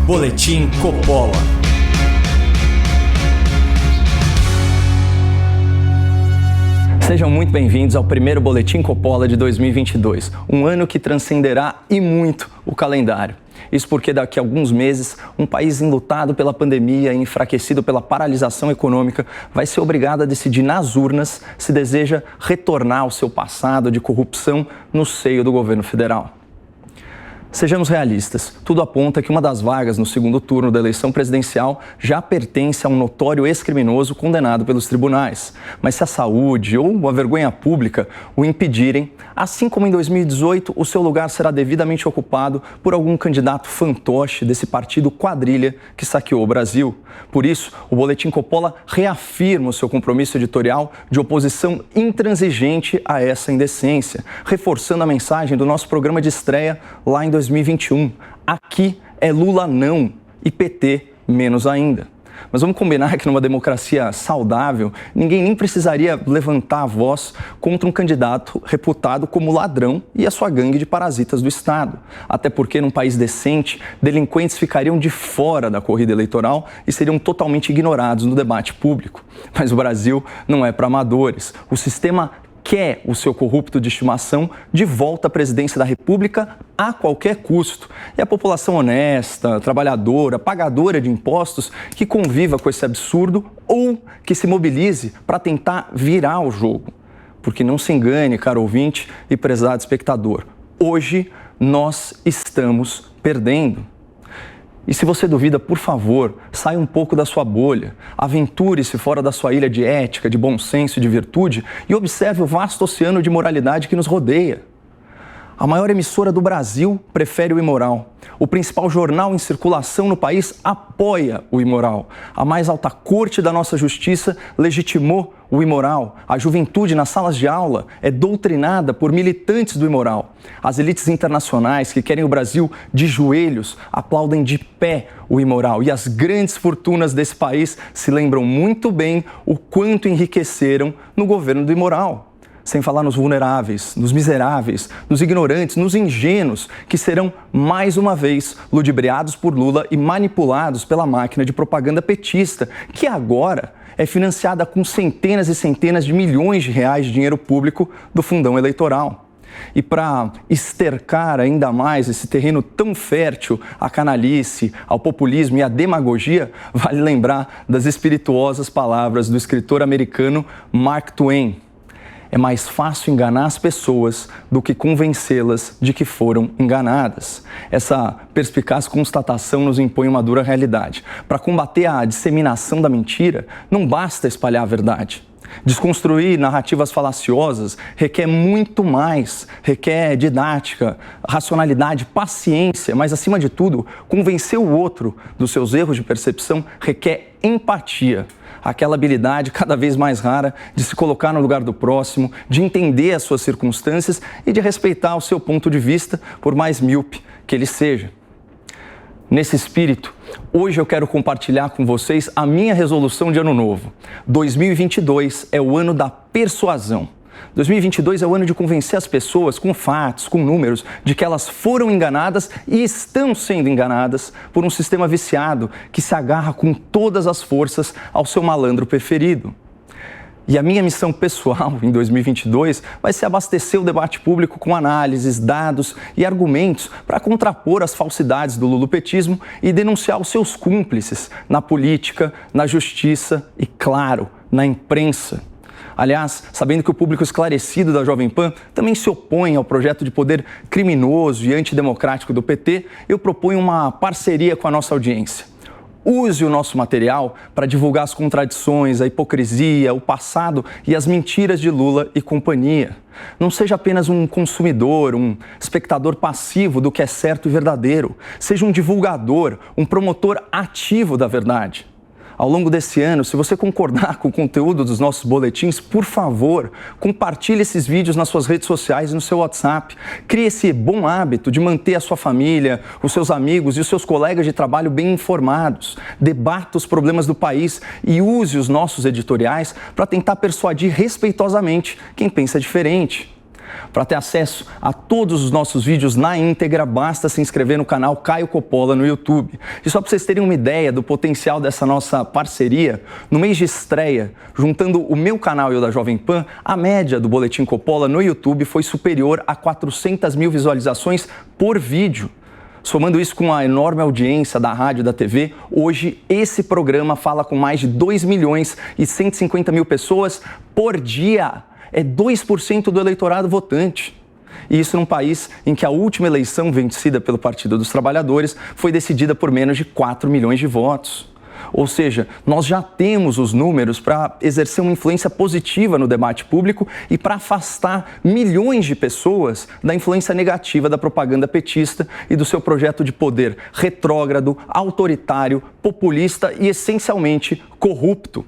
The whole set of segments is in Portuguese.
Boletim Coppola. Sejam muito bem-vindos ao primeiro Boletim Coppola de 2022, um ano que transcenderá e muito o calendário. Isso porque daqui a alguns meses, um país enlutado pela pandemia e enfraquecido pela paralisação econômica vai ser obrigado a decidir nas urnas se deseja retornar ao seu passado de corrupção no seio do governo federal. Sejamos realistas, tudo aponta que uma das vagas no segundo turno da eleição presidencial já pertence a um notório ex-criminoso condenado pelos tribunais. Mas se a saúde ou a vergonha pública o impedirem, assim como em 2018, o seu lugar será devidamente ocupado por algum candidato fantoche desse partido quadrilha que saqueou o Brasil. Por isso, o Boletim Coppola reafirma o seu compromisso editorial de oposição intransigente a essa indecência, reforçando a mensagem do nosso programa de estreia lá em 2021. Aqui é Lula não e PT menos ainda. Mas vamos combinar que numa democracia saudável, ninguém nem precisaria levantar a voz contra um candidato reputado como ladrão e a sua gangue de parasitas do Estado. Até porque, num país decente, delinquentes ficariam de fora da corrida eleitoral e seriam totalmente ignorados no debate público. Mas o Brasil não é para amadores. O sistema quer o seu corrupto de estimação de volta à presidência da República a qualquer custo. E a população honesta, trabalhadora, pagadora de impostos que conviva com esse absurdo ou que se mobilize para tentar virar o jogo. Porque não se engane, caro ouvinte e prezado espectador, hoje nós estamos perdendo. E se você duvida, por favor, saia um pouco da sua bolha, aventure-se fora da sua ilha de ética, de bom senso e de virtude e observe o vasto oceano de moralidade que nos rodeia. A maior emissora do Brasil prefere o imoral. O principal jornal em circulação no país apoia o imoral. A mais alta corte da nossa justiça legitimou o imoral. A juventude nas salas de aula é doutrinada por militantes do imoral. As elites internacionais que querem o Brasil de joelhos aplaudem de pé o imoral. E as grandes fortunas desse país se lembram muito bem o quanto enriqueceram no governo do imoral. Sem falar nos vulneráveis, nos miseráveis, nos ignorantes, nos ingênuos, que serão, mais uma vez, ludibriados por Lula e manipulados pela máquina de propaganda petista, que agora é financiada com centenas e centenas de milhões de reais de dinheiro público do fundão eleitoral. E para estercar ainda mais esse terreno tão fértil à canalice, ao populismo e à demagogia, vale lembrar das espirituosas palavras do escritor americano Mark Twain. É mais fácil enganar as pessoas do que convencê-las de que foram enganadas. Essa perspicaz constatação nos impõe uma dura realidade. Para combater a disseminação da mentira, não basta espalhar a verdade. Desconstruir narrativas falaciosas requer muito mais, requer didática, racionalidade, paciência, mas, acima de tudo, convencer o outro dos seus erros de percepção requer empatia. Aquela habilidade cada vez mais rara de se colocar no lugar do próximo, de entender as suas circunstâncias e de respeitar o seu ponto de vista, por mais míope que ele seja. Nesse espírito, hoje eu quero compartilhar com vocês a minha resolução de ano novo. 2022 é o ano da persuasão. 2022 é o ano de convencer as pessoas com fatos, com números, de que elas foram enganadas e estão sendo enganadas por um sistema viciado que se agarra com todas as forças ao seu malandro preferido. E a minha missão pessoal em 2022 vai ser abastecer o debate público com análises, dados e argumentos para contrapor as falsidades do lulopetismo e denunciar os seus cúmplices na política, na justiça e, claro, na imprensa. Aliás, sabendo que o público esclarecido da Jovem Pan também se opõe ao projeto de poder criminoso e antidemocrático do PT, eu proponho uma parceria com a nossa audiência. Use o nosso material para divulgar as contradições, a hipocrisia, o passado e as mentiras de Lula e companhia. Não seja apenas um consumidor, um espectador passivo do que é certo e verdadeiro. Seja um divulgador, um promotor ativo da verdade. Ao longo desse ano, se você concordar com o conteúdo dos nossos boletins, por favor, compartilhe esses vídeos nas suas redes sociais e no seu WhatsApp. Crie esse bom hábito de manter a sua família, os seus amigos e os seus colegas de trabalho bem informados. Debata os problemas do país e use os nossos editoriais para tentar persuadir respeitosamente quem pensa diferente. Para ter acesso a todos os nossos vídeos na íntegra, basta se inscrever no canal Caio Coppola no YouTube. E só para vocês terem uma ideia do potencial dessa nossa parceria, no mês de estreia, juntando o meu canal e o da Jovem Pan, a média do Boletim Coppola no YouTube foi superior a 400 mil visualizações por vídeo. Somando isso com a enorme audiência da rádio e da TV, hoje esse programa fala com mais de 2 milhões e 150 mil pessoas por dia. É 2% do eleitorado votante. E isso num país em que a última eleição vencida pelo Partido dos Trabalhadores foi decidida por menos de 4 milhões de votos. Ou seja, nós já temos os números para exercer uma influência positiva no debate público e para afastar milhões de pessoas da influência negativa da propaganda petista e do seu projeto de poder retrógrado, autoritário, populista e essencialmente corrupto.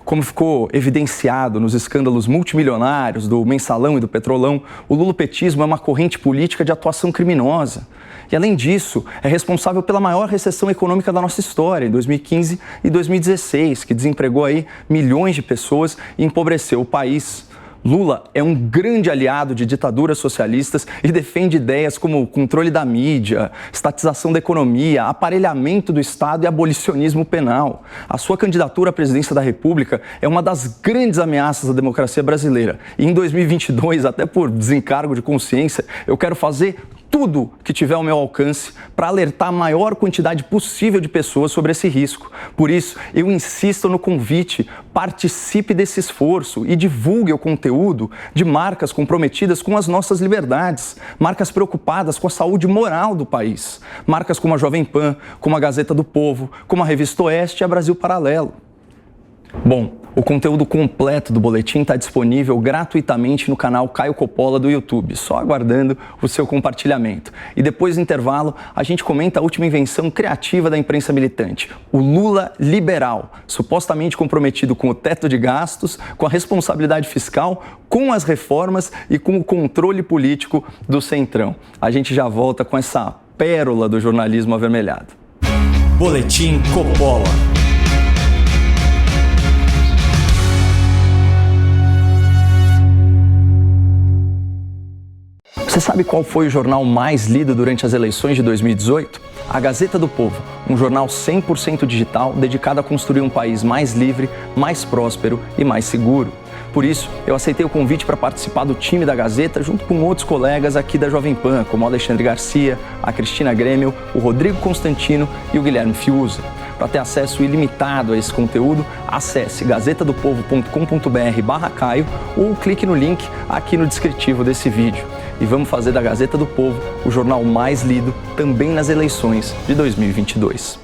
Como ficou evidenciado nos escândalos multimilionários do Mensalão e do Petrolão, o lulopetismo é uma corrente política de atuação criminosa. E, além disso, é responsável pela maior recessão econômica da nossa história, em 2015 e 2016, que desempregou aí milhões de pessoas e empobreceu o país. Lula é um grande aliado de ditaduras socialistas e defende ideias como o controle da mídia, estatização da economia, aparelhamento do Estado e abolicionismo penal. A sua candidatura à presidência da República é uma das grandes ameaças à democracia brasileira. E em 2022, até por desencargo de consciência, eu quero fazer tudo que tiver ao meu alcance para alertar a maior quantidade possível de pessoas sobre esse risco. Por isso, eu insisto no convite, participe desse esforço e divulgue o conteúdo de marcas comprometidas com as nossas liberdades, marcas preocupadas com a saúde moral do país, marcas como a Jovem Pan, como a Gazeta do Povo, como a Revista Oeste e a Brasil Paralelo. Bom, o conteúdo completo do boletim está disponível gratuitamente no canal Caio Coppola do YouTube, só aguardando o seu compartilhamento. E depois do intervalo, a gente comenta a última invenção criativa da imprensa militante, o Lula liberal, supostamente comprometido com o teto de gastos, com a responsabilidade fiscal, com as reformas e com o controle político do Centrão. A gente já volta com essa pérola do jornalismo avermelhado. Boletim Coppola. Você sabe qual foi o jornal mais lido durante as eleições de 2018? A Gazeta do Povo, um jornal 100% digital dedicado a construir um país mais livre, mais próspero e mais seguro. Por isso, eu aceitei o convite para participar do time da Gazeta junto com outros colegas aqui da Jovem Pan, como o Alexandre Garcia, a Cristina Grêmio, o Rodrigo Constantino e o Guilherme Fiuza. Para ter acesso ilimitado a esse conteúdo, acesse gazetadopovo.com.br/Caio ou clique no link aqui no descritivo desse vídeo. E vamos fazer da Gazeta do Povo o jornal mais lido também nas eleições de 2022.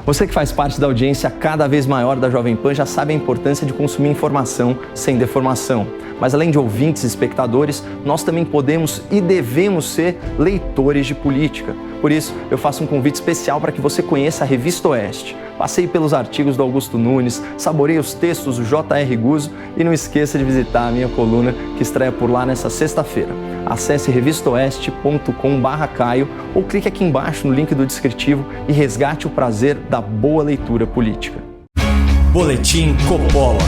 Você que faz parte da audiência cada vez maior da Jovem Pan já sabe a importância de consumir informação sem deformação. Mas além de ouvintes e espectadores, nós também podemos e devemos ser leitores de política. Por isso, eu faço um convite especial para que você conheça a Revista Oeste. Passeie pelos artigos do Augusto Nunes, saboreie os textos do J.R. Guzzo e não esqueça de visitar a minha coluna que estreia por lá nesta sexta-feira. Acesse revistaoeste.com/Caio ou clique aqui embaixo no link do descritivo e resgate o prazer da boa leitura política. Boletim Coppola.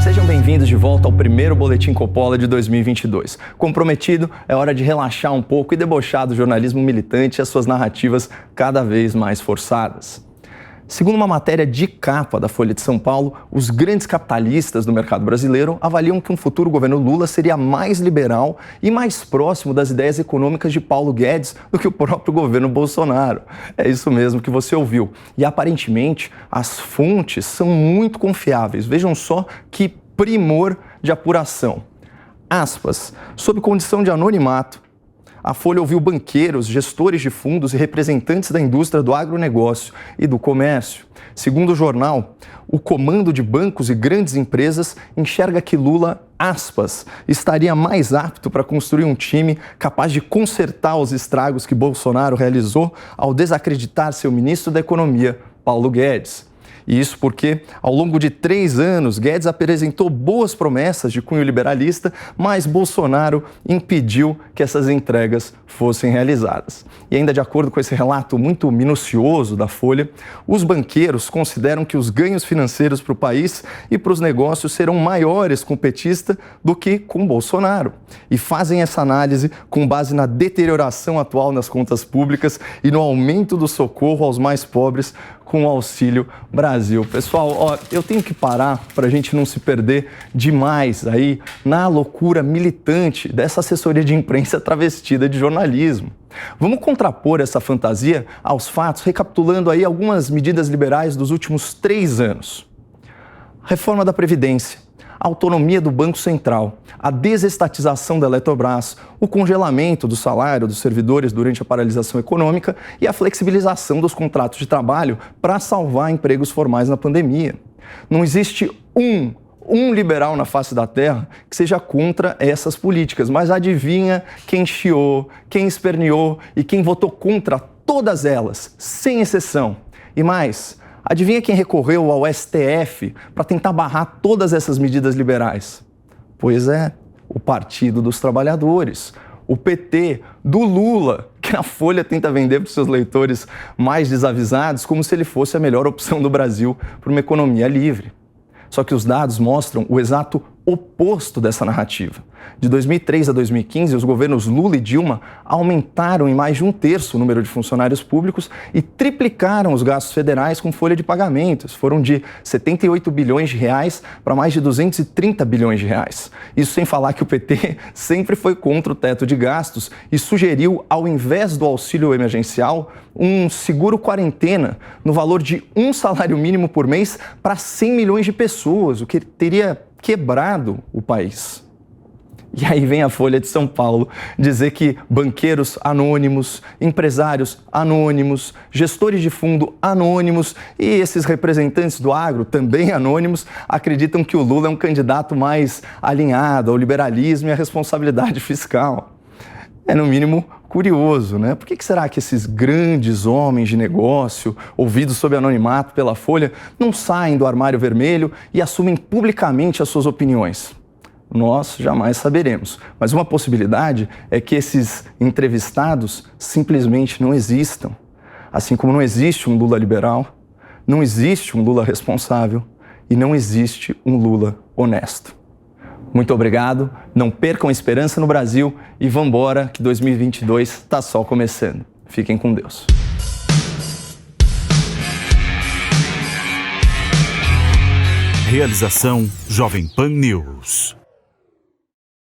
Sejam bem-vindos de volta ao primeiro Boletim Coppola de 2022. Comprometido, é hora de relaxar um pouco e debochar do jornalismo militante e as suas narrativas cada vez mais forçadas. Segundo uma matéria de capa da Folha de São Paulo, os grandes capitalistas do mercado brasileiro avaliam que um futuro governo Lula seria mais liberal e mais próximo das ideias econômicas de Paulo Guedes do que o próprio governo Bolsonaro. É isso mesmo que você ouviu. E aparentemente as fontes são muito confiáveis. Vejam só que primor de apuração. Aspas, sob condição de anonimato, a Folha ouviu banqueiros, gestores de fundos e representantes da indústria do agronegócio e do comércio. Segundo o jornal, o comando de bancos e grandes empresas enxerga que Lula, aspas, estaria mais apto para construir um time capaz de consertar os estragos que Bolsonaro realizou ao desacreditar seu ministro da Economia, Paulo Guedes. E isso porque, ao longo de 3 anos, Guedes apresentou boas promessas de cunho liberalista, mas Bolsonaro impediu que essas entregas fossem realizadas. E ainda de acordo com esse relato muito minucioso da Folha, os banqueiros consideram que os ganhos financeiros para o país e para os negócios serão maiores com o petista do que com Bolsonaro. E fazem essa análise com base na deterioração atual nas contas públicas e no aumento do socorro aos mais pobres com o Auxílio Brasil. Pessoal, eu tenho que parar para a gente não se perder demais aí na loucura militante dessa assessoria de imprensa travestida de jornalismo. Vamos contrapor essa fantasia aos fatos, recapitulando aí algumas medidas liberais dos últimos 3 anos. Reforma da Previdência, a autonomia do Banco Central, a desestatização da Eletrobras, o congelamento do salário dos servidores durante a paralisação econômica e a flexibilização dos contratos de trabalho para salvar empregos formais na pandemia. Não existe um liberal na face da terra que seja contra essas políticas, mas adivinha quem chiou, quem esperneou e quem votou contra todas elas, sem exceção. E mais, adivinha quem recorreu ao STF para tentar barrar todas essas medidas liberais? Pois é, o Partido dos Trabalhadores, o PT do Lula, que a Folha tenta vender para os seus leitores mais desavisados como se ele fosse a melhor opção do Brasil para uma economia livre. Só que os dados mostram o exato oposto dessa narrativa. De 2003 a 2015, os governos Lula e Dilma aumentaram em mais de 1/3 o número de funcionários públicos e triplicaram os gastos federais com folha de pagamentos. Foram de 78 bilhões de reais para mais de 230 bilhões de reais. Isso sem falar que o PT sempre foi contra o teto de gastos e sugeriu, ao invés do auxílio emergencial, um seguro quarentena no valor de um salário mínimo por mês para 100 milhões de pessoas, o que teria quebrado o país. E aí vem a Folha de São Paulo dizer que banqueiros anônimos, empresários anônimos, gestores de fundo anônimos e esses representantes do agro, também anônimos, acreditam que o Lula é um candidato mais alinhado ao liberalismo e à responsabilidade fiscal. É, no mínimo, curioso, né? Por que será que esses grandes homens de negócio, ouvidos sob anonimato pela Folha, não saem do armário vermelho e assumem publicamente as suas opiniões? Nós jamais saberemos, mas uma possibilidade é que esses entrevistados simplesmente não existam. Assim como não existe um Lula liberal, não existe um Lula responsável e não existe um Lula honesto. Muito obrigado, não percam a esperança no Brasil e vambora que 2022 está só começando. Fiquem com Deus. Realização Jovem Pan News.